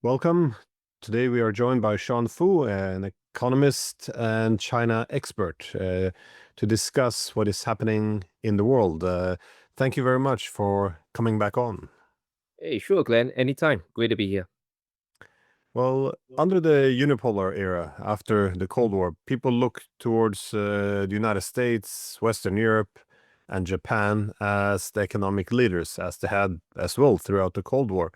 Welcome. Today we are joined by Sean Fu, an economist and China expert, to discuss what is happening in the world. Thank you very much for coming back on. Hey, sure, Glenn. Anytime. Great to be here. Well, under the unipolar era, after the Cold War, people looked towards the United States, Western Europe, and Japan as the economic leaders, as they had as well throughout the Cold War.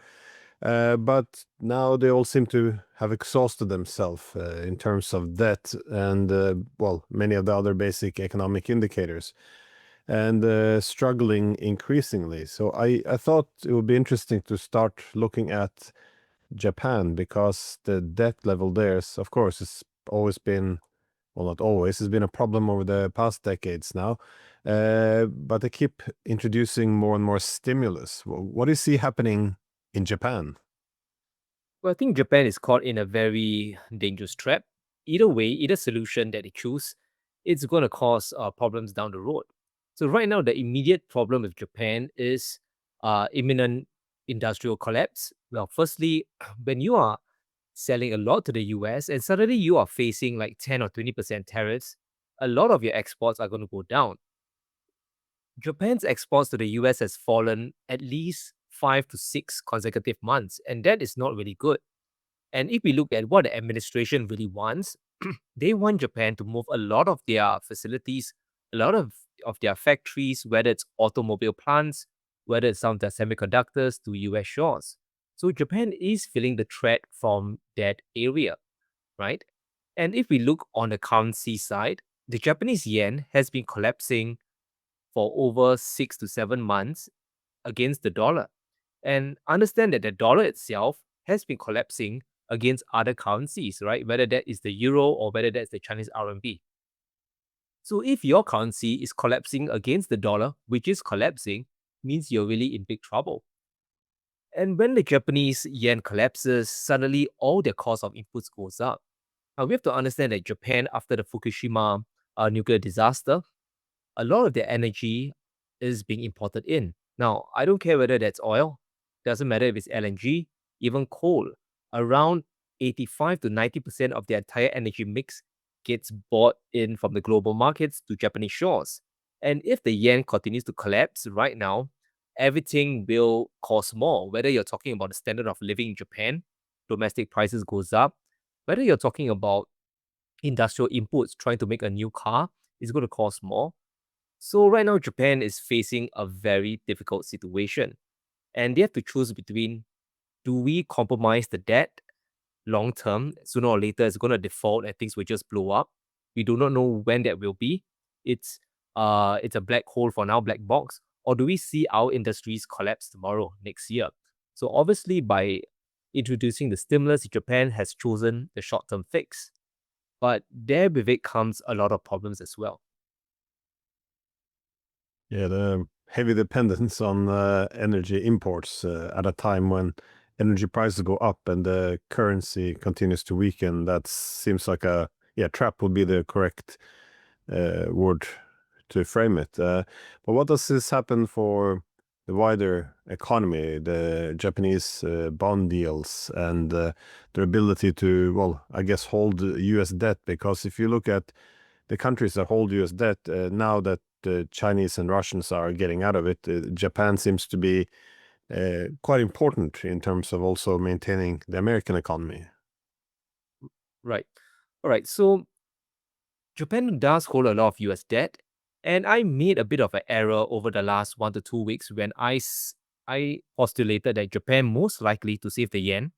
But now they all seem to have exhausted themselves in terms of debt and, well, many of the other basic economic indicators, and struggling increasingly. So I thought it would be interesting to start looking at Japan, because the debt level there is, of course, it's always been, well, not always, it's been a problem over the past decades now. But they keep introducing more and more stimulus. What do you see happening in Japan? Well, I think Japan is caught in a very dangerous trap. Either way, either solution that they choose, it's going to cause problems down the road. So right now, the immediate problem with Japan is imminent industrial collapse. Well, firstly, when you are selling a lot to the US and suddenly you are facing like 10 or 20% tariffs, a lot of your exports are going to go down. Japan's exports to the US has fallen at least 5 to 6 consecutive months, and that is not really good. And if we look at what the administration really wants, they want Japan to move a lot of their facilities, a lot of their factories, whether it's automobile plants, whether it's some of their semiconductors, to US shores. So Japan is feeling the threat from that area, right? And if we look on the currency side, the Japanese yen has been collapsing for over 6 to 7 months against the dollar. And understand that the dollar itself has been collapsing against other currencies, right? Whether that is the euro or whether that's the Chinese RMB. So if your currency is collapsing against the dollar, which is collapsing, means you're really in big trouble. And when the Japanese yen collapses, suddenly all their cost of inputs goes up. Now we have to understand that Japan, after the Fukushima nuclear disaster, a lot of their energy is being imported in. Now, I don't care whether that's oil, doesn't matter if it's LNG, even coal. Around 85 to 90% of their entire energy mix gets bought in from the global markets to Japanese shores. And if the yen continues to collapse right now, everything will cost more. Whether you're talking about the standard of living in Japan, domestic prices goes up. Whether you're talking about industrial inputs trying to make a new car, it's going to cost more. So right now, Japan is facing a very difficult situation, and they have to choose between: do we compromise the debt long term? Sooner or later, it's going to default and things will just blow up. We do not know when that will be. It's a black hole for now, black box. Or do we see our industries collapse tomorrow, next year? So obviously, by introducing the stimulus, Japan has chosen the short term fix, but there with it comes a lot of problems as well. Yeah, the heavy dependence on energy imports at a time when energy prices go up and the currency continues to weaken. That seems like a, yeah, trap would be the correct word to frame it. But what does this happen for the wider economy, the Japanese bond deals, and their ability to, well, I guess, hold US debt? Because if you look at the countries that hold US debt, now that the Chinese and Russians are getting out of it, Japan seems to be quite important in terms of also maintaining the American economy. Right. All right. So Japan does hold a lot of US debt, and I made a bit of an error over the last 1 to 2 weeks when I postulated that Japan most likely to save the yen,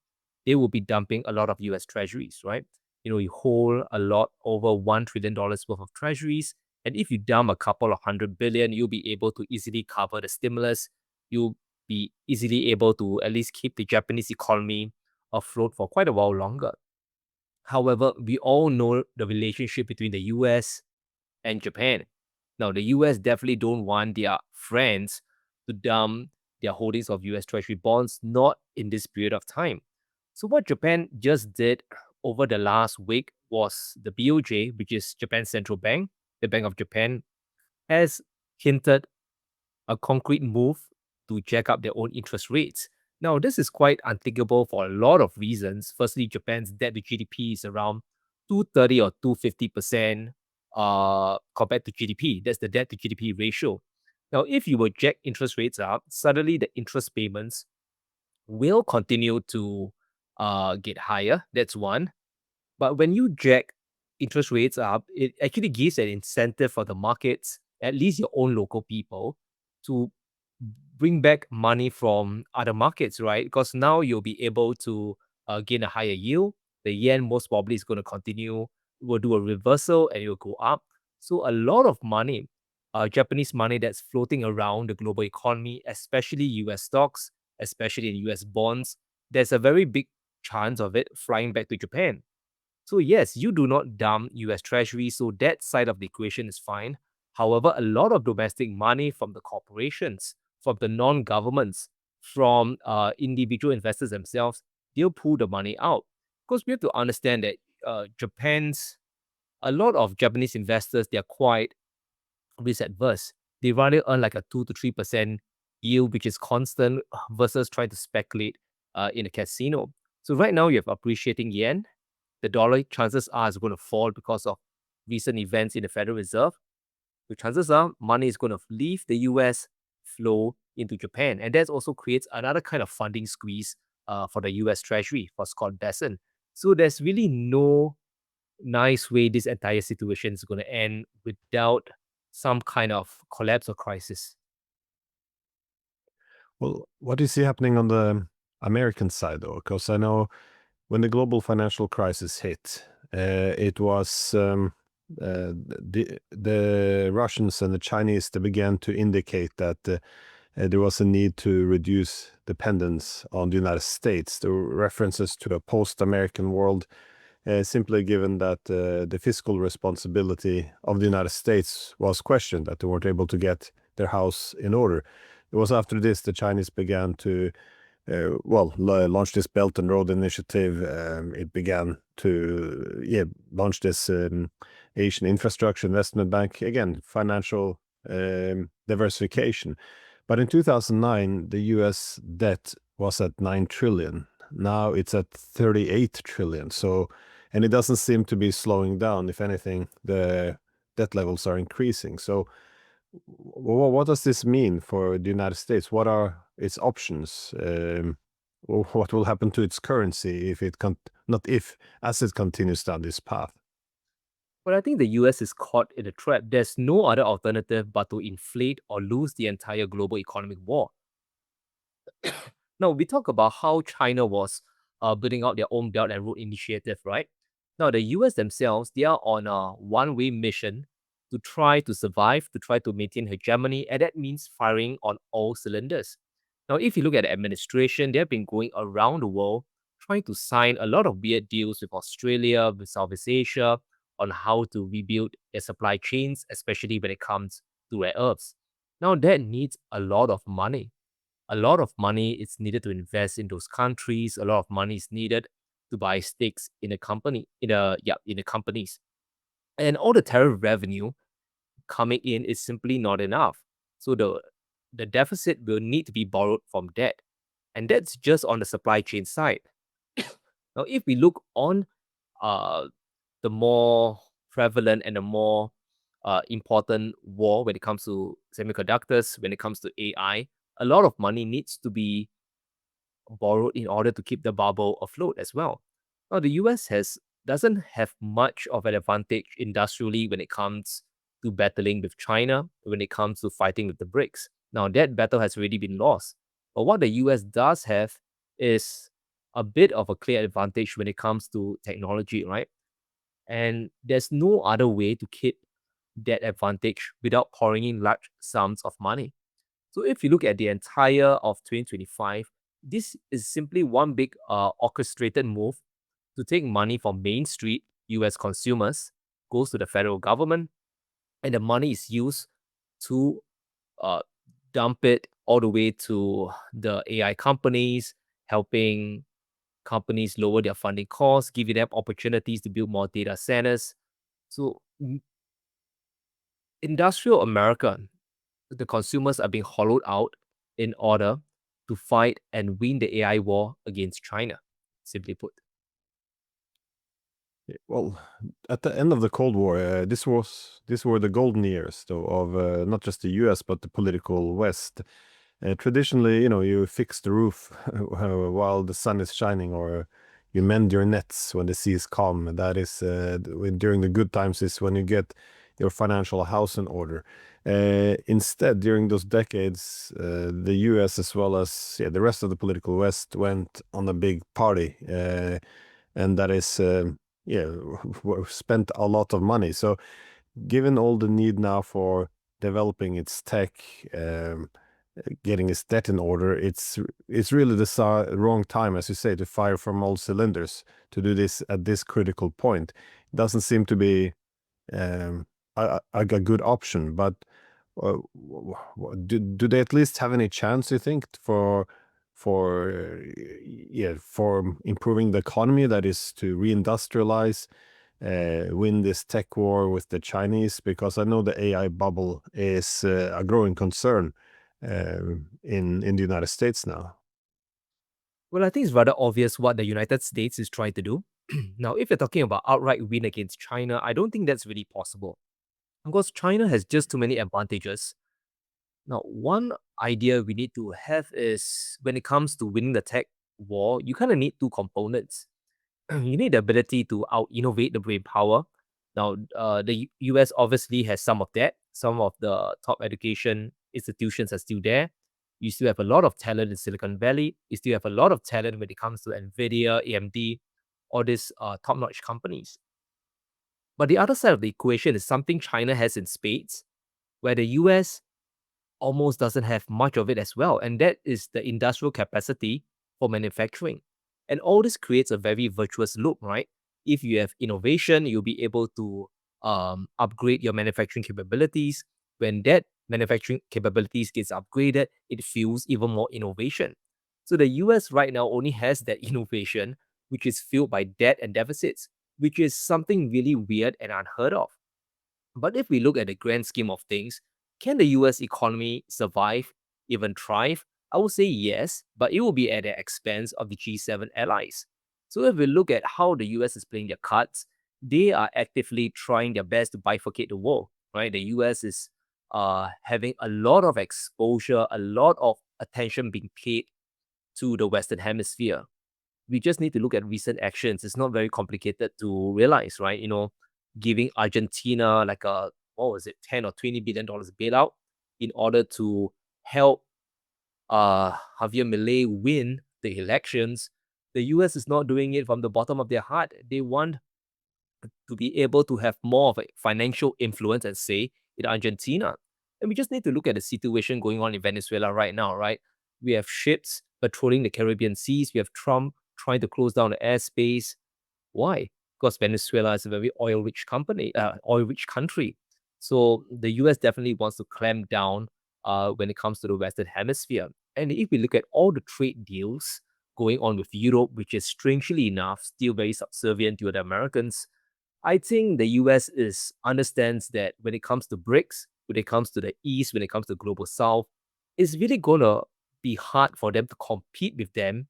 they will be dumping a lot of US treasuries, right? You know, you hold a lot over $1 trillion worth of treasuries, and if you dump a couple of 100 billion, you'll be able to easily cover the stimulus. You'll be easily able to at least keep the Japanese economy afloat for quite a while longer. However, we all know the relationship between the US and Japan. Now, the US definitely don't want their friends to dump their holdings of US Treasury bonds, not in this period of time. So, what Japan just did over the last week was the BOJ, which is Japan's central bank, the Bank of Japan, has hinted a concrete move to jack up their own interest rates. Now, this is quite unthinkable for a lot of reasons. Firstly, Japan's debt to GDP is around 230 or 250% compared to GDP. That's the debt to GDP ratio. Now, if you will jack interest rates up, suddenly the interest payments will continue to get higher. That's one. But when you jack interest rates up, it actually gives an incentive for the markets, at least your own local people, to bring back money from other markets, right? Because now you'll be able to gain a higher yield. The yen most probably is going to continue, will do a reversal and it will go up. So a lot of money, Japanese money that's floating around the global economy, especially US stocks, especially in US bonds, there's a very big chance of it flying back to Japan. So yes, you do not dump US Treasury, so that side of the equation is fine. However, a lot of domestic money from the corporations, from the non-governments, from individual investors themselves, they'll pull the money out. Because we have to understand that a lot of Japanese investors, they're quite risk adverse. They rather earn like a 2 to 3% yield, which is constant, versus trying to speculate in a casino. So right now you have appreciating yen. The dollar chances are is going to fall because of recent events in the Federal Reserve. The chances are money is going to leave the US, flow into Japan. And that also creates another kind of funding squeeze for the US Treasury, for Scott Bessent. So there's really no nice way this entire situation is going to end without some kind of collapse or crisis. Well, what do you see happening on the American side, though? Because I know when the global financial crisis hit, it was the Russians and the Chinese that began to indicate that there was a need to reduce dependence on the United States. There were references to a post-American world, simply given that the fiscal responsibility of the United States was questioned, that they weren't able to get their house in order. It was after this the Chinese began to launch this Belt and Road Initiative. It began to launch this Asian Infrastructure Investment Bank, again, financial diversification. But in 2009, the US debt was at 9 trillion. Now it's at 38 trillion. So, and it doesn't seem to be slowing down. If anything, the debt levels are increasing. So, what does this mean for the United States? What are its options? What will happen to its currency if it not if, as it continues down this path? But I think the US is caught in a trap. There's no other alternative but to inflate or lose the entire global economic war. Now, we talk about how China was building out their own Belt and Road Initiative, right? Now, the US themselves, they are on a one-way mission to try to survive, to try to maintain hegemony, and that means firing on all cylinders. Now, if you look at the administration, they have been going around the world trying to sign a lot of weird deals with Australia, with Southeast Asia, on how to rebuild their supply chains, especially when it comes to rare earths. Now, that needs a lot of money. A lot of money is needed to invest in those countries. A lot of money is needed to buy stakes in a company, in the companies. And all the tariff revenue coming in is simply not enough. So the deficit will need to be borrowed from debt. And that's just on the supply chain side. Now, if we look on uh, the more prevalent and the more important war when it comes to semiconductors, when it comes to AI, a lot of money needs to be borrowed in order to keep the bubble afloat as well. Now, the US doesn't have much of an advantage industrially when it comes to battling with China, when it comes to fighting with the BRICS. Now, that battle has already been lost. But what the US does have is a bit of a clear advantage when it comes to technology, right? And there's no other way to keep that advantage without pouring in large sums of money. So if you look at the entire of 2025, this is simply one big orchestrated move to take money from Main Street US consumers, goes to the federal government, and the money is used to uh, dump it all the way to the AI companies, helping companies lower their funding costs, giving them opportunities to build more data centers. So industrial America, the consumers are being hollowed out in order to fight and win the AI war against China, simply put. Well, at the end of the Cold War, these were the golden years, though, of not just the U.S. but the political West. Traditionally, you fix the roof while the sun is shining, or you mend your nets when the sea is calm. That is, during the good times is when you get your financial house in order. Instead, during those decades, the U.S. as well as the rest of the political West went on a big party, and that is, spent a lot of money. So, given all the need now for developing its tech, getting its debt in order, it's really the wrong time, as you say, to fire from all cylinders to do this at this critical point. It doesn't seem to be um, a good option. But do they at least have any chance, you think, for improving the economy? That is to reindustrialize, win this tech war with the Chinese, because I know the AI bubble is a growing concern in the United States now. Well, I think it's rather obvious what the United States is trying to do. Now, if you're talking about outright win against China, I don't think that's really possible because China has just too many advantages. Now, one idea we need to have is when it comes to winning the tech war, you kind of need two components. You need the ability to out innovate the brain power. Now, the US obviously has some of that. Some of the top education institutions are still there. You still have a lot of talent in Silicon Valley. You still have a lot of talent when it comes to Nvidia, AMD, all these top-notch companies. But the other side of the equation is something China has in spades, where the US almost doesn't have much of it as well. And that is the industrial capacity for manufacturing. And all this creates a very virtuous loop, right? If you have innovation, you'll be able to upgrade your manufacturing capabilities. When that manufacturing capabilities gets upgraded, it fuels even more innovation. So the US right now only has that innovation, which is fueled by debt and deficits, which is something really weird and unheard of. But if we look at the grand scheme of things, can the US economy survive, even thrive? I would say yes, but it will be at the expense of the G7 allies. So if we look at how the US is playing their cards, they are actively trying their best to bifurcate the world, right? The US is having a lot of exposure, a lot of attention being paid to the Western Hemisphere. We just need to look at recent actions. It's not very complicated to realize, right? Giving Argentina like a what was it, 10 or $20 billion bailout in order to help Javier Milei win the elections. The US is not doing it from the bottom of their heart. They want to be able to have more of a financial influence and say in Argentina. And we just need to look at the situation going on in Venezuela right now, right? We have ships patrolling the Caribbean seas. We have Trump trying to close down the airspace. Why? Because Venezuela is a very oil-rich country. So the US definitely wants to clamp down when it comes to the Western Hemisphere. And if we look at all the trade deals going on with Europe, which is strangely enough still very subservient to the Americans, I think the US understands that when it comes to BRICS, when it comes to the East, when it comes to global South, it's really gonna be hard for them to compete with them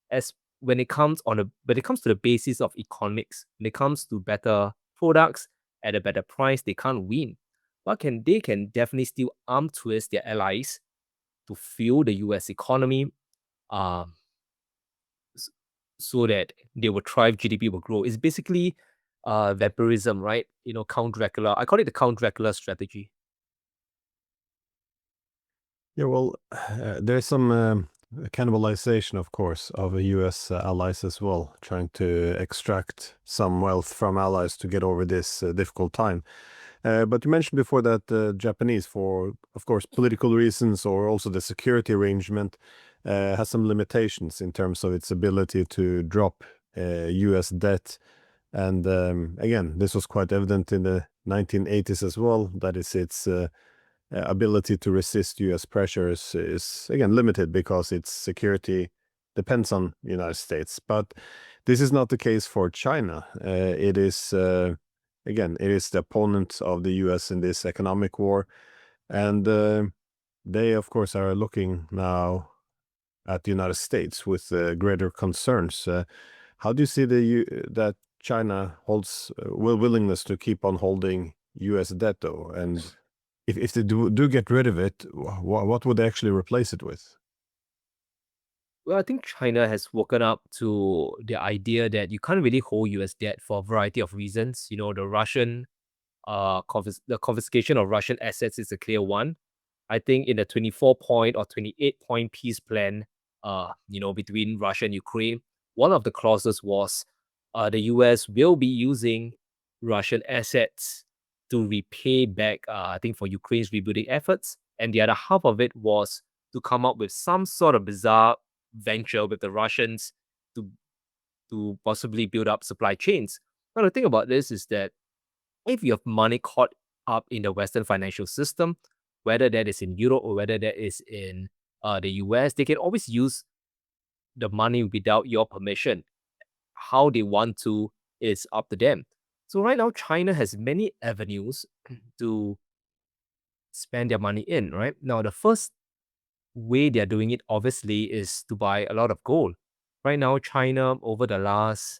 as when it comes to the basis of economics, when it comes to better products at a better price, they can't win. But they can definitely still arm twist their allies to fuel the US economy, um, s- so that they will thrive, GDP will grow. It's basically vampirism, right? Count Dracula. I call it the Count Dracula strategy. Yeah, well, there's some cannibalization, of course, of US allies as well, trying to extract some wealth from allies to get over this difficult time. But you mentioned before that the Japanese, for, of course, political reasons or also the security arrangement, has some limitations in terms of its ability to drop US debt. And again, this was quite evident in the 1980s as well. That is, its ability to resist US pressures is again limited because its security depends on the United States. But this is not the case for China. It is again, it is the opponent of the US in this economic war, and they, of course, are looking now at the United States with greater concerns. How do you see that China holds willingness to keep on holding U.S. debt, though? And if they do get rid of it, what would they actually replace it with? Well, I think China has woken up to the idea that you can't really hold US debt for a variety of reasons. The Russian the confiscation of Russian assets is a clear one. I think in the 24-point or 28-point peace plan, between Russia and Ukraine, one of the clauses was the US will be using Russian assets to repay back, I think, for Ukraine's rebuilding efforts. And the other half of it was to come up with some sort of bizarre venture with the Russians to possibly build up supply chains. Now, the thing about this is that if you have money caught up in the Western financial system, whether that is in Europe or whether that is in the US, they can always use the money without your permission. How they want to is up to them. So right now, China has many avenues to spend their money in, right? Now, the first way they're doing it, obviously, is to buy a lot of gold. Right now, China, over the last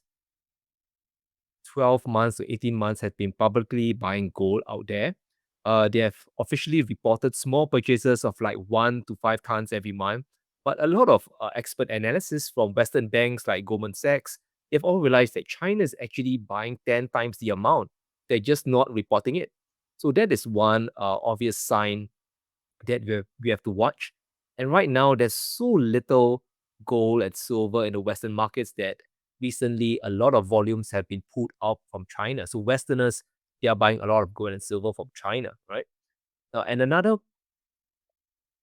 12 months to 18 months, has been publicly buying gold out there. They have officially reported small purchases of like 1 to 5 tons every month. But a lot of expert analysis from Western banks like Goldman Sachs, they've all realized that China is actually buying 10 times the amount. They're just not reporting it. So that is one obvious sign that we have to watch. And right now, there's so little gold and silver in the Western markets that recently a lot of volumes have been pulled out from China. So Westerners, they are buying a lot of gold and silver from China, right? And another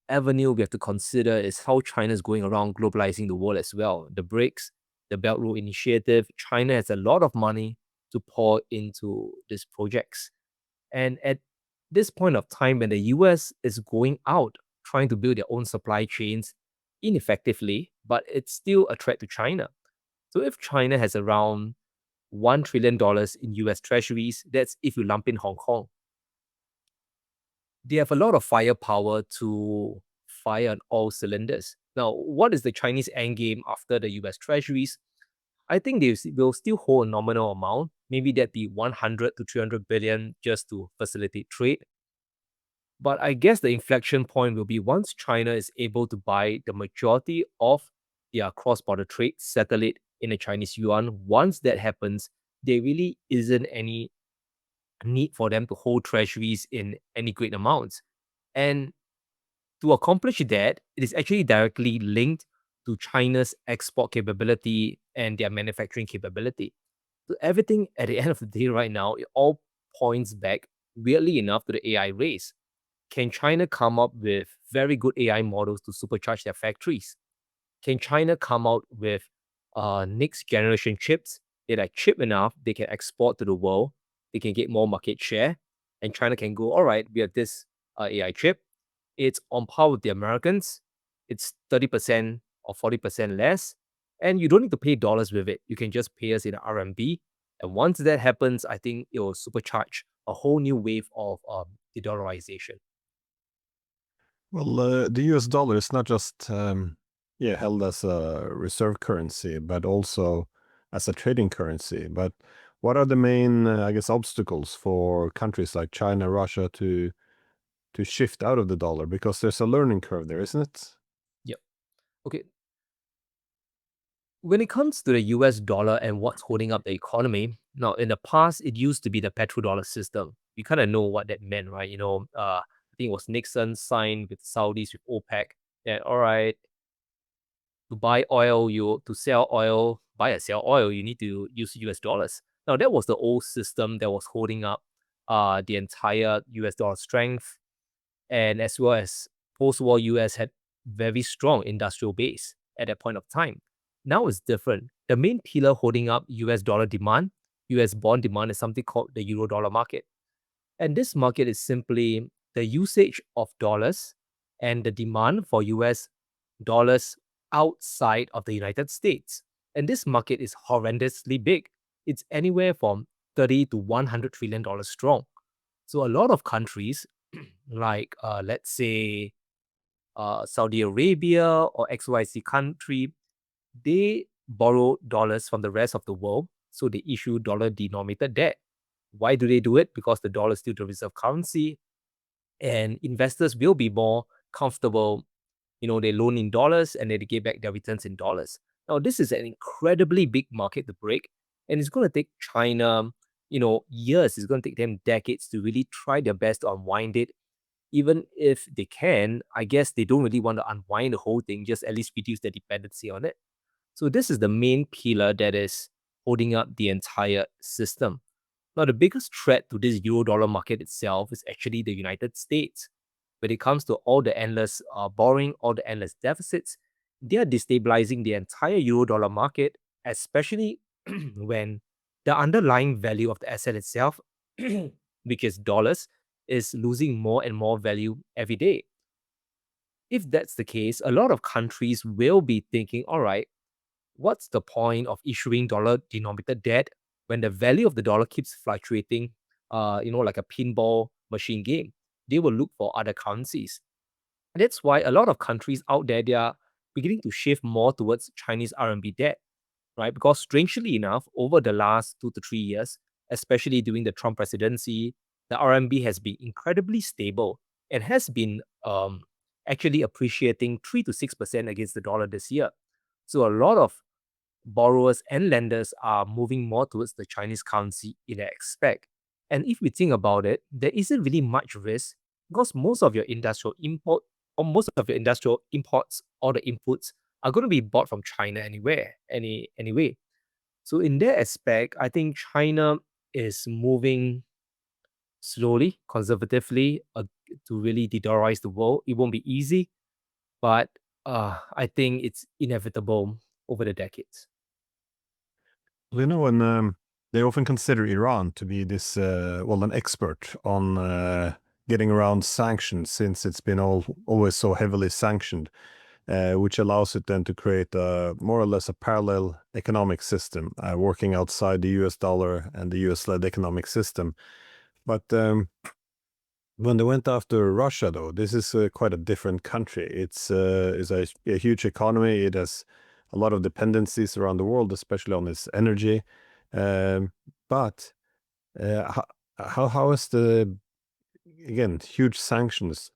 avenue we have to consider is how China is going around globalizing the world as well. The BRICS, the Belt Road Initiative, China has a lot of money to pour into these projects. And at this point of time, when the US is going out trying to build their own supply chains ineffectively, but it's still a threat to China. So if China has around $1 trillion in US treasuries, that's if you lump in Hong Kong, they have a lot of firepower to fire on all cylinders. Now, what is the Chinese endgame after the US treasuries? I think they will still hold a nominal amount. Maybe that be 100 to 300 billion just to facilitate trade. But I guess the inflection point will be once China is able to buy the majority of their cross-border trade, settle it in a Chinese yuan. Once that happens, there really isn't any need for them to hold treasuries in any great amounts. And to accomplish that, it is actually directly linked to China's export capability and their manufacturing capability. So everything at the end of the day right now, it all points back, weirdly enough, to the AI race. Can China come up with very good AI models to supercharge their factories? Can China come out with next generation chips that are cheap enough they can export to the world? They can get more market share, and China can go, all right, we have this AI chip. It's on par with the Americans. It's 30% or 40% less, and you don't need to pay dollars with it. You can just pay us in RMB. And once that happens, I think it will supercharge a whole new wave of de-dollarization. Well, the US dollar is not just held as a reserve currency, but also as a trading currency. But what are the main, I guess, obstacles for countries like China, Russia to shift out of the dollar? Because there's a learning curve there, isn't it? Yep. Okay. When it comes to the US dollar and what's holding up the economy, now in the past, it used to be the petrodollar system. You kind of know what that meant, right? I think it was Nixon signed with Saudis, with OPEC, that all right, to buy oil, to sell oil, buy and sell oil, you need to use US dollars. Now, that was the old system that was holding up the entire US dollar strength. And as well as post-war US had very strong industrial base at that point of time. Now it's different. The main pillar holding up US dollar demand, US bond demand, is something called the eurodollar market. And this market is simply the usage of dollars and the demand for US dollars outside of the United States. And this market is horrendously big. It's anywhere from 30 to $100 trillion strong. So a lot of countries, like let's say Saudi Arabia or XYZ country, they borrow dollars from the rest of the world, so they issue dollar-denominated debt. Why do they do it? Because the dollar is still the reserve currency, and investors will be more comfortable. They loan in dollars and then they get back their returns in dollars. Now, this is an incredibly big market to break, and it's going to take China, years. It's going to take them decades to really try their best to unwind it. Even if they can, I guess they don't really want to unwind the whole thing, just at least reduce their dependency on it. So this is the main pillar that is holding up the entire system. Now, the biggest threat to this eurodollar market itself is actually the United States. When it comes to all the endless borrowing, all the endless deficits, they are destabilizing the entire eurodollar market, especially when the underlying value of the asset itself, which is dollars, is losing more and more value every day. If that's the case, a lot of countries will be thinking, all right, what's the point of issuing dollar denominated debt when the value of the dollar keeps fluctuating, like a pinball machine game? They will look for other currencies. And that's why a lot of countries out there, they are beginning to shift more towards Chinese RMB debt, right? Because strangely enough, over the last 2 to 3 years, especially during the Trump presidency, the RMB has been incredibly stable and has been actually appreciating 3 to 6% against the dollar this year. So a lot of borrowers and lenders are moving more towards the Chinese currency in that aspect. And if we think about it, there isn't really much risk because most of your industrial import or most of your industrial imports or the inputs are going to be bought from China anyway. So in that aspect, I think China is moving slowly, conservatively to really de-dollarize the world. It won't be easy, but I think it's inevitable over the decades. And they often consider Iran to be this, an expert on getting around sanctions, since it's been always so heavily sanctioned, which allows it then to create more or less a parallel economic system, working outside the US dollar and the US-led economic system. But when they went after Russia, though, this is quite a different country. It's a huge economy. It has a lot of dependencies around the world, especially on its energy. But how is again, huge sanctions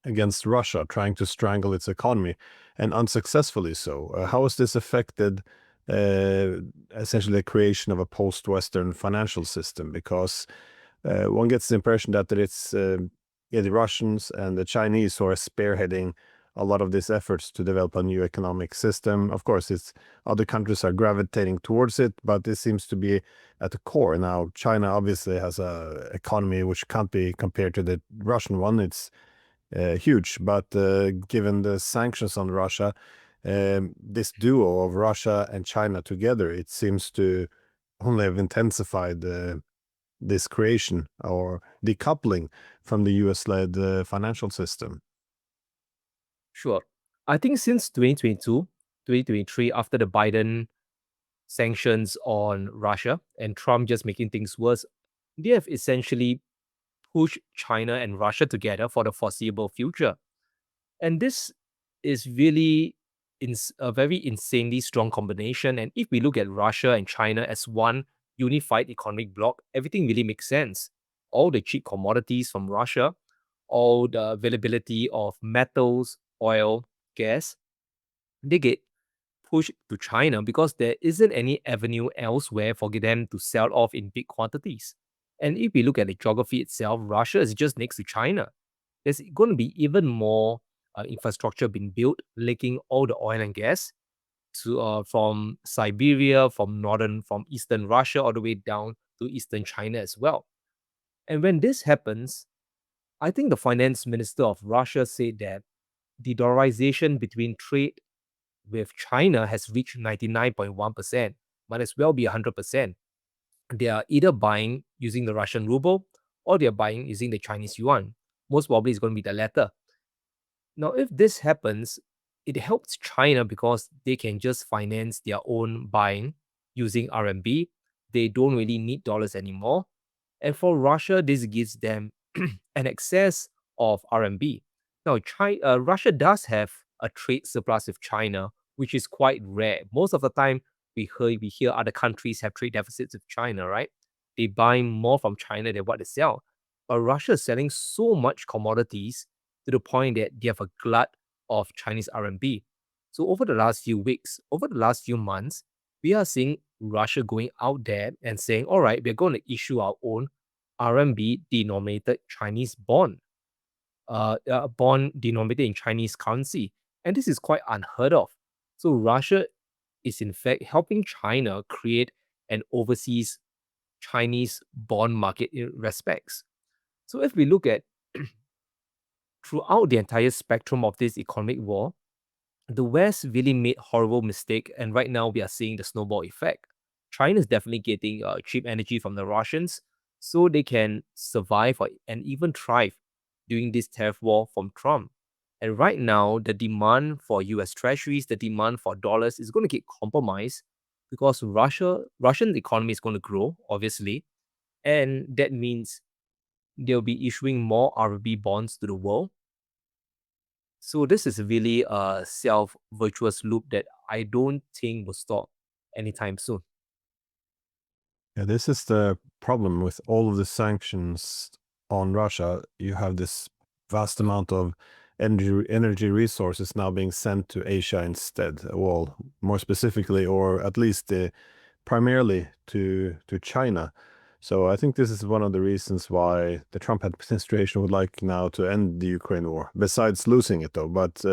against Russia trying to strangle its economy, and unsuccessfully so? How has this affected essentially the creation of a post-Western financial system? Because one gets the impression that it's the Russians and the Chinese who are spearheading a lot of these efforts to develop a new economic system. Of course, it's other countries are gravitating towards it, but this seems to be at the core. Now, China obviously has a economy which can't be compared to the Russian one. It's huge, but given the sanctions on Russia, this duo of Russia and China together, it seems to only have intensified this creation or decoupling from the US-led financial system. Sure. I think since 2022, 2023, after the Biden sanctions on Russia and Trump just making things worse, they have essentially pushed China and Russia together for the foreseeable future. And this is really a very insanely strong combination. And if we look at Russia and China as one unified economic bloc, everything really makes sense. All the cheap commodities from Russia, all the availability of metals, oil, gas, they get pushed to China because there isn't any avenue elsewhere for them to sell off in big quantities. And if we look at the geography itself, Russia is just next to China. There's going to be even more infrastructure being built, linking all the oil and gas to from Siberia, from eastern Russia, all the way down to eastern China as well. And when this happens, I think the finance minister of Russia said that the dollarization between trade with China has reached 99.1%, might as well be 100%. They are either buying using the Russian ruble or they're buying using the Chinese yuan. Most probably it's going to be the latter. Now, if this happens, it helps China because they can just finance their own buying using RMB. They don't really need dollars anymore. And for Russia, this gives them an excess of RMB. Now, Russia does have a trade surplus with China, which is quite rare. Most of the time, we hear other countries have trade deficits with China, right? They buy more from China than what they sell. But Russia is selling so much commodities to the point that they have a glut of Chinese RMB. So over the last few weeks, over the last few months, we are seeing Russia going out there and saying, all right, we're going to issue our own RMB denominated Chinese bond, a bond denominated in Chinese currency. And this is quite unheard of. So Russia is in fact helping China create an overseas Chinese bond market in respects. So if we look at throughout the entire spectrum of this economic war, the West really made horrible mistake, and right now we are seeing the snowball effect. China is definitely getting cheap energy from the Russians, so they can survive and even thrive during this tariff war from Trump. And right now, the demand for U.S. Treasuries, the demand for dollars is going to get compromised because Russian economy is going to grow, obviously, and that means they'll be issuing more RB bonds to the world. So this is really a self-virtuous loop that I don't think will stop anytime soon. Yeah, this is the problem with all of the sanctions on Russia. You have this vast amount of energy resources now being sent to Asia instead. Well, more specifically, or at least primarily to China. So I think this is one of the reasons why the Trump administration would like now to end the Ukraine war, besides losing it though, but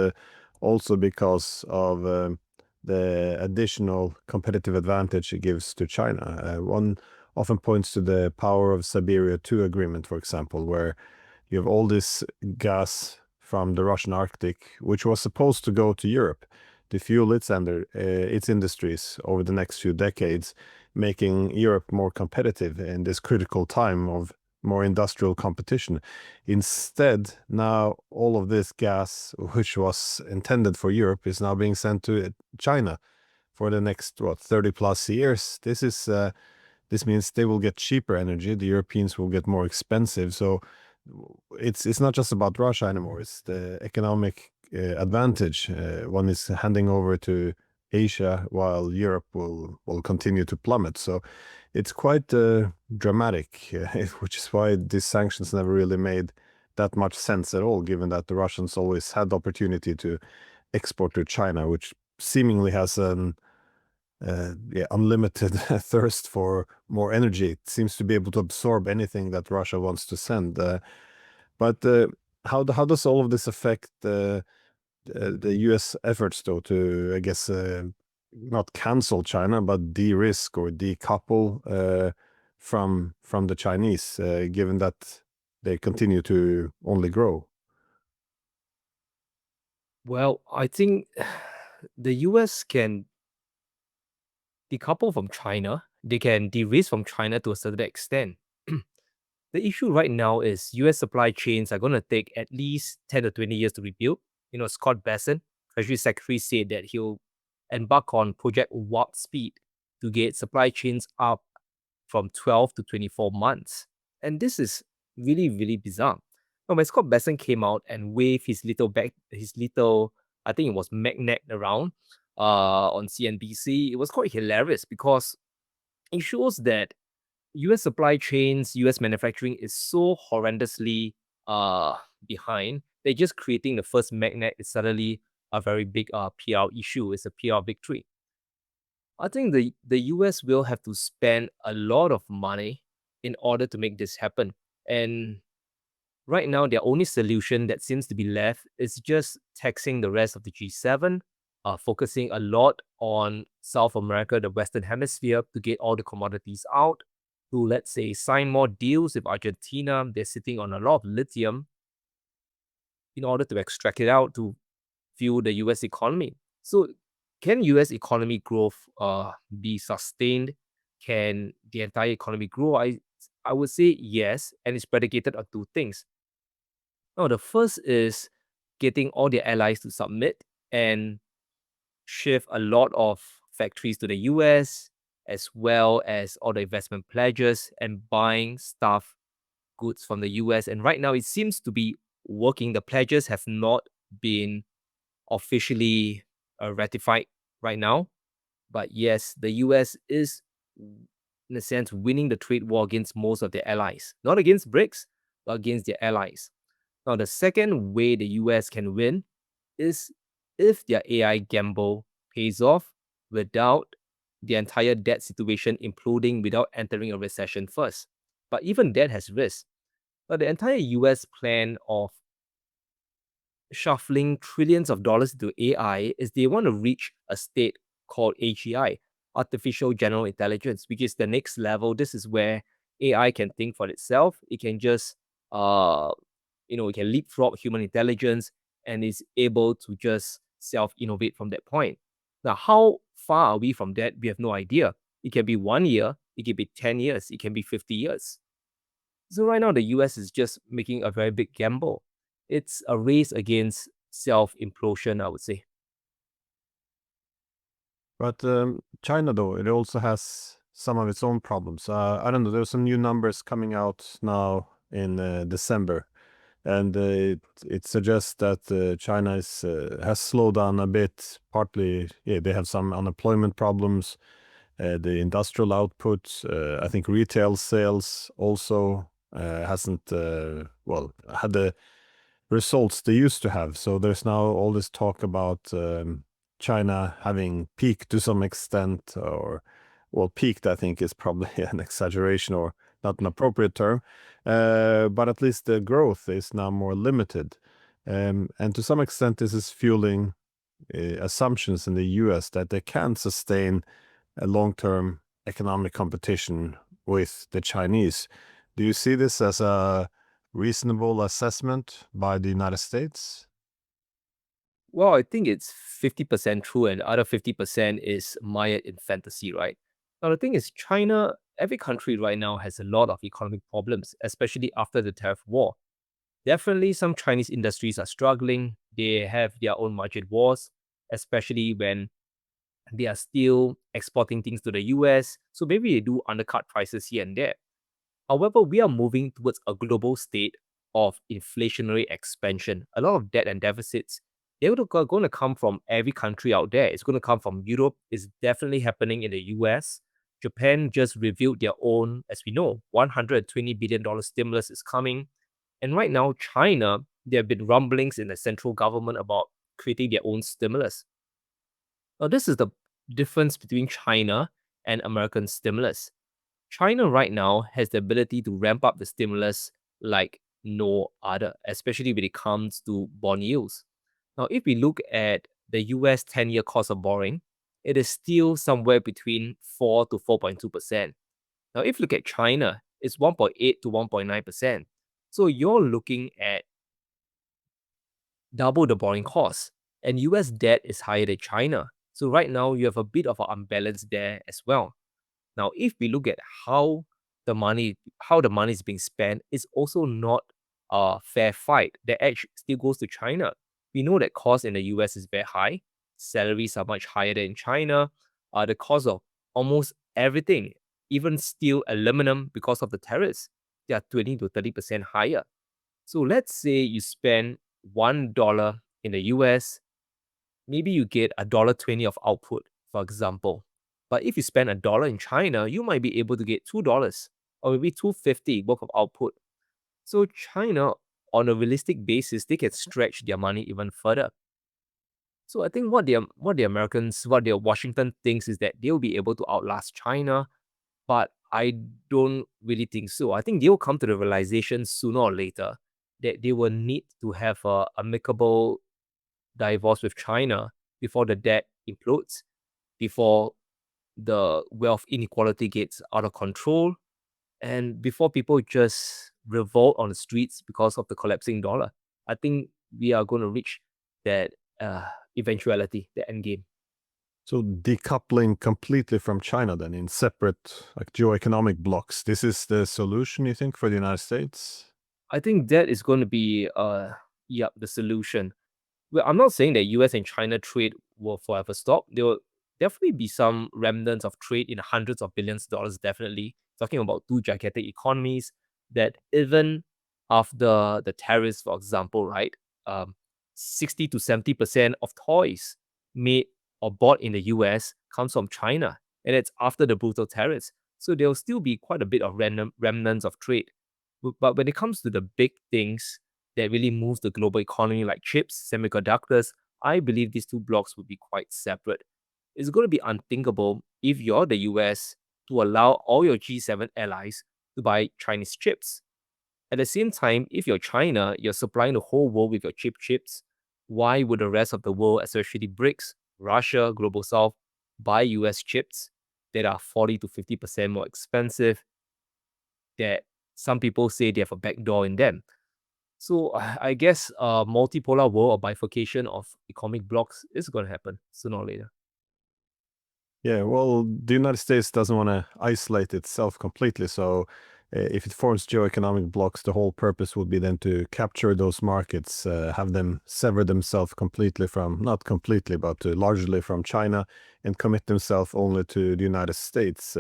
also because of the additional competitive advantage it gives to China. One often points to the Power of Siberia 2 agreement, for example, where you have all this gas from the Russian Arctic, which was supposed to go to Europe to fuel its industries over the next few decades, making Europe more competitive in this critical time of more industrial competition. Instead, now all of this gas, which was intended for Europe, is now being sent to China for the next 30 plus years. This means they will get cheaper energy. The Europeans will get more expensive. So it's not just about Russia anymore. It's the economic advantage one is handing over to Asia, while Europe will continue to plummet. So it's quite dramatic, which is why these sanctions never really made that much sense at all, given that the Russians always had the opportunity to export to China, which seemingly has an unlimited thirst for more energy. It seems to be able to absorb anything that Russia wants to send. But how does all of this affect the U.S. efforts, though, to, I guess, not cancel China, but de-risk or decouple from the Chinese, given that they continue to only grow? Well, I think the US can decouple from China. They can de-risk from China to a certain extent. The issue right now is US supply chains are going to take at least 10 to 20 years to rebuild. Scott Bessent, Treasury Secretary, said that he'll embark on Project Warp Speed to get supply chains up from 12 to 24 months. And this is really, really bizarre. Now, when Scott Bessent came out and waved I think it was magnet around on CNBC, it was quite hilarious because it shows that US supply chains, US manufacturing is so horrendously behind. They're just creating the first magnet is suddenly a very big PR issue. It's a PR victory. I think the US will have to spend a lot of money in order to make this happen. And right now, their only solution that seems to be left is just taxing the rest of the G7, focusing a lot on South America, the Western Hemisphere, to get all the commodities out, to, let's say, sign more deals with Argentina. They're sitting on a lot of lithium in order to extract it out to fuel the US economy. So, can US economy growth be sustained? Can the entire economy grow? I would say yes, and it's predicated on two things. Now, the first is getting all their allies to submit and shift a lot of factories to the US, as well as all the investment pledges and buying stuff, goods from the US. And right now, it seems to be working. The pledges have not been officially ratified right now. But yes, the US is, in a sense, winning the trade war against most of their allies. Not against BRICS, but against their allies. Now, the second way the US can win is if their AI gamble pays off without the entire debt situation imploding without entering a recession first. But even that has risks. But the entire US plan of shuffling trillions of dollars into AI is they want to reach a state called AGI, artificial general intelligence, which is the next level. This is where AI can think for itself. It can just it can leapfrog human intelligence and is able to just self-innovate from that point. Now, how far are we from that? We have no idea. It can be 1 year, it can be 10 years, it can be 50 years. So right now, the US is just making a very big gamble. It's a race against self-implosion, I would say. But China, though, it also has some of its own problems. I don't know. There's some new numbers coming out now in December, and it suggests that China has slowed down a bit. Partly, yeah, they have some unemployment problems. The industrial output, I think retail sales also hasn't had the results they used to have. So there's now all this talk about China having peaked to some extent, or well, peaked I think is probably an exaggeration or not an appropriate term, but at least the growth is now more limited. And to some extent, this is fueling assumptions in the US that they can sustain a long-term economic competition with the Chinese. Do you see this as a reasonable assessment by the United States? Well, I think it's 50% true and the other 50% is mired in fantasy, right? Now, the thing is, China, every country right now has a lot of economic problems, especially after the tariff war. Definitely, some Chinese industries are struggling. They have their own market wars, especially when they are still exporting things to the US. So maybe they do undercut prices here and there. However, we are moving towards a global state of inflationary expansion. A lot of debt and deficits, they're going to come from every country out there. It's going to come from Europe. It's definitely happening in the US. Japan just revealed their own, as we know, $120 billion stimulus is coming. And right now, China, there have been rumblings in the central government about creating their own stimulus. Now, this is the difference between China and American stimulus. China right now has the ability to ramp up the stimulus like no other, especially when it comes to bond yields. Now, if we look at the US 10-year cost of borrowing, it is still somewhere between 4 to 4.2%. Now, if you look at China, it's 1.8 to 1.9%. So you're looking at double the borrowing cost, and US debt is higher than China. So right now, you have a bit of an unbalance there as well. Now, if we look at how the money is being spent, it's also not a fair fight. The edge still goes to China. We know that cost in the US is very high. Salaries are much higher than in China. The cost of almost everything, even steel, aluminum, because of the tariffs, they are 20 to 30% higher. So let's say you spend $1 in the US, maybe you get $1.20 of output, for example. But if you spend $1 in China, you might be able to get $2 or maybe $2.50 worth of output. So China, on a realistic basis, they can stretch their money even further. So I think what the Washington thinks is that they'll be able to outlast China, but I don't really think so. I think they'll come to the realization sooner or later that they will need to have a amicable divorce with China before the debt implodes, before the wealth inequality gets out of control, and before people just revolt on the streets because of the collapsing dollar. I think we are going to reach that eventuality, the end game. So decoupling completely from China then in separate like geoeconomic blocks. This is the solution, you think, for the United States? I think that is going to be the solution. Well, I'm not saying that US and China trade will forever stop. There will definitely be some remnants of trade in hundreds of billions of dollars, definitely. Talking about two gigantic economies that even after the tariffs, for example, right? 60 to 70% of toys made or bought in the US comes from China, and it's after the brutal tariffs. So there'll still be quite a bit of random remnants of trade. But when it comes to the big things that really moves the global economy, like chips, semiconductors, I believe these two blocks would be quite separate. It's going to be unthinkable if you're the US to allow all your G7 allies to buy Chinese chips. At the same time, if you're China, you're supplying the whole world with your chips. Why would the rest of the world, especially BRICS, Russia, Global South, buy US chips that are 40 to 50% more expensive, that some people say they have a backdoor in them? So I guess a multipolar world or bifurcation of economic blocks is going to happen sooner or later. Yeah, well, the United States doesn't want to isolate itself completely. So, if it forms geo-economic blocks, the whole purpose would be then to capture those markets, have them sever themselves completely from, not completely, but largely from China, and commit themselves only to the United States.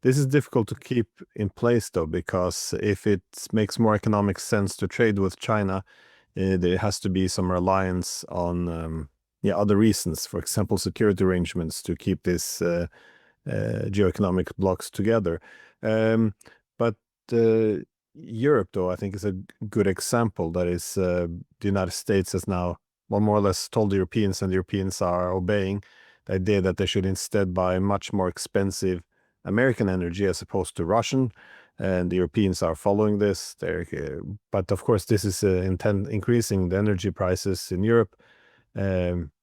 This is difficult to keep in place, though, because if it makes more economic sense to trade with China, there has to be some reliance on other reasons, for example, security arrangements to keep this geoeconomic blocks together. But Europe, though, I think is a good example. That is, the United States has now, well, more or less told the Europeans, and the Europeans are obeying the idea that they should instead buy much more expensive American energy as opposed to Russian. And the Europeans are following this. But of course, this is increasing the energy prices in Europe,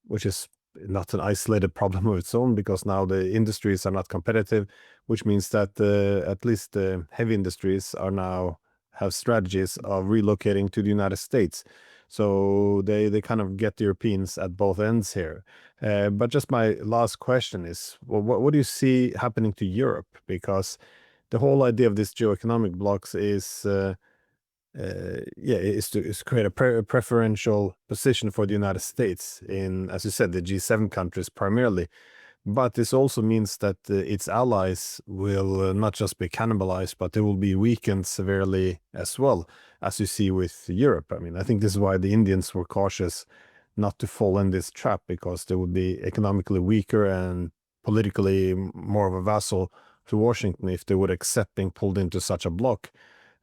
which is not an isolated problem of its own, because now the industries are not competitive, which means that at least the heavy industries are now have strategies of relocating to the United States. So they kind of get the Europeans at both ends here. But just my last question is, well, what do you see happening to Europe? Because the whole idea of this geoeconomic blocks is is to create a preferential position for the United States in, as you said, the G7 countries primarily. But this also means that its allies will not just be cannibalized, but they will be weakened severely as well, as you see with Europe. I mean, I think this is why the Indians were cautious not to fall in this trap, because they would be economically weaker and politically more of a vassal to Washington if they would accept being pulled into such a bloc.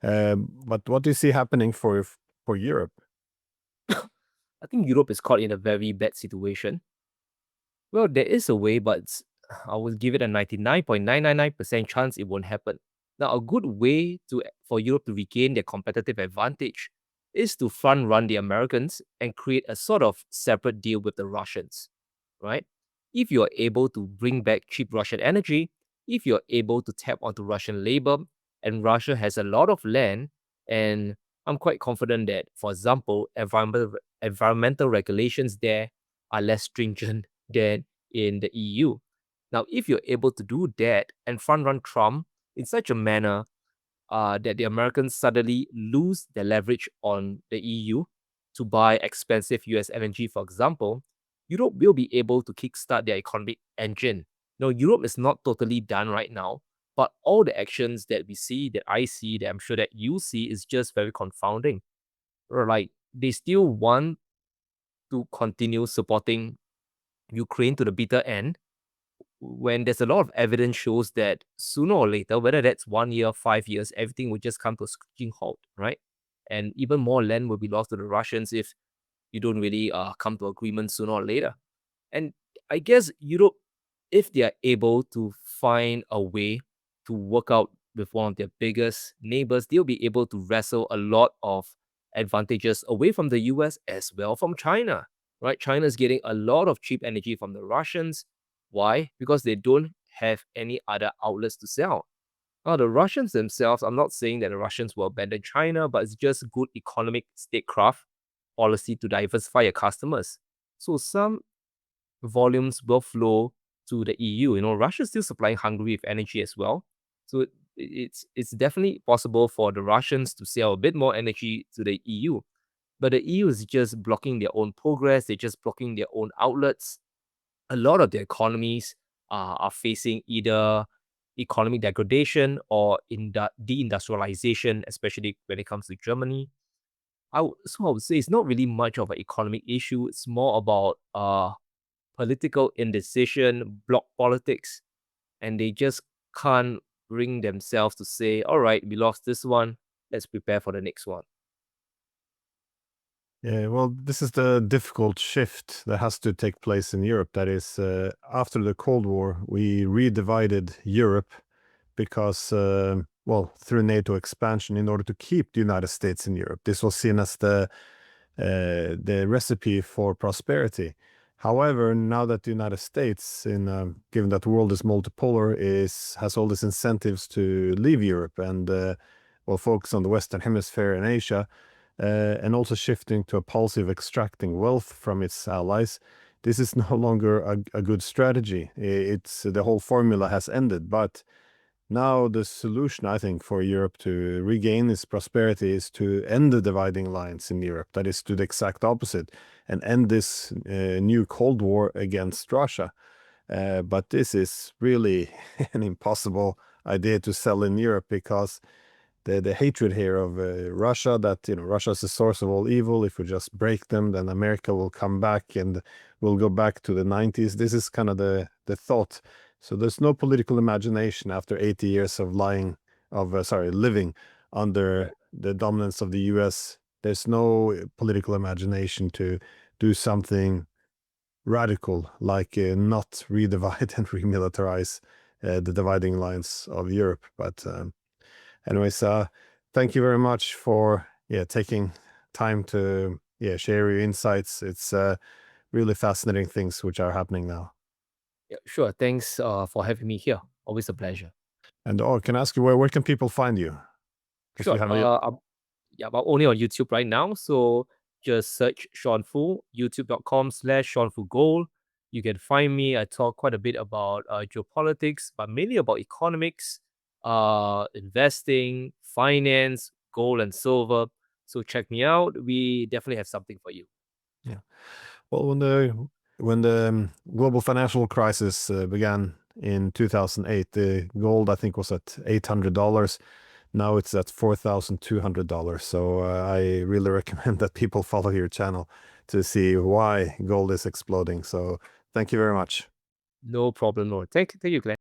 But what do you see happening for Europe? I think Europe is caught in a very bad situation. Well, there is a way, but I will give it a 99.999% chance it won't happen. Now, a good way for Europe to regain their competitive advantage is to front run the Americans and create a sort of separate deal with the Russians, right? If you're able to bring back cheap Russian energy, if you're able to tap onto Russian labor, and Russia has a lot of land, and I'm quite confident that, for example, environmental regulations there are less stringent than in the EU. Now, if you're able to do that and front run Trump in such a manner that the Americans suddenly lose their leverage on the EU to buy expensive US energy, for example, Europe will be able to kickstart their economic engine. No, Europe is not totally done right now, but all the actions that we see, that I see, that I'm sure that you see, is just very confounding. Or like they still want to continue supporting Ukraine to the bitter end, when there's a lot of evidence shows that sooner or later, whether that's 1 year, 5 years, everything will just come to a screeching halt, right? And even more land will be lost to the Russians if you don't really come to agreement sooner or later. And I guess Europe, if they are able to find a way to work out with one of their biggest neighbors, they'll be able to wrestle a lot of advantages away from the US as well from China, right? China is getting a lot of cheap energy from the Russians. Why? Because they don't have any other outlets to sell. Now, the Russians themselves, I'm not saying that the Russians will abandon China, but it's just good economic statecraft policy to diversify your customers. So some volumes will flow to the EU. You know, Russia's still supplying Hungary with energy as well. So it's definitely possible for the Russians to sell a bit more energy to the EU. But the EU is just blocking their own progress, they're just blocking their own outlets. A lot of their economies are facing either economic degradation or deindustrialization, especially when it comes to Germany. I would say it's not really much of an economic issue. It's more about political indecision, bloc politics, and they just can't bring themselves to say, "All right, we lost this one. Let's prepare for the next one." Yeah, well, this is the difficult shift that has to take place in Europe. That is, after the Cold War, we redivided Europe because, well, through NATO expansion in order to keep the United States in Europe. This was seen as the recipe for prosperity. However, now that the United States, given that the world is multipolar, has all these incentives to leave Europe and well, focus on the Western Hemisphere and Asia, and also shifting to a policy of extracting wealth from its allies. This is no longer a good strategy. It's the whole formula has ended. But now the solution, I think, for Europe to regain its prosperity is to end the dividing lines in Europe. That is to the exact opposite and end this new Cold War against Russia. But this is really an impossible idea to sell in Europe because the hatred here of Russia, that Russia is the source of all evil. If we just break them, then America will come back and we'll go back to the 90s. This is kind of the thought. So there's no political imagination after 80 years of living under Right. the dominance of the US. There's no political imagination to do something radical like not redivide and remilitarize the dividing lines of Europe. But anyways, thank you very much for taking time to share your insights. It's really fascinating things which are happening now. Yeah, sure. Thanks for having me here. Always a pleasure. And can I ask you where can people find you? Because Sure. you have I'm only on YouTube right now, so just search Sean Fu, youtube.com/Sean Fu Gold. You can find me. I talk quite a bit about geopolitics, but mainly about economics, investing, finance, gold and silver. So check me out. We definitely have something for you. yeah. Well, when the global financial crisis began in 2008, the gold I think was at $800. Now it's at $4,200. So I really recommend that people follow your channel to see why gold is exploding. So thank you very much. No problem, Lord. Thank you, Glenn.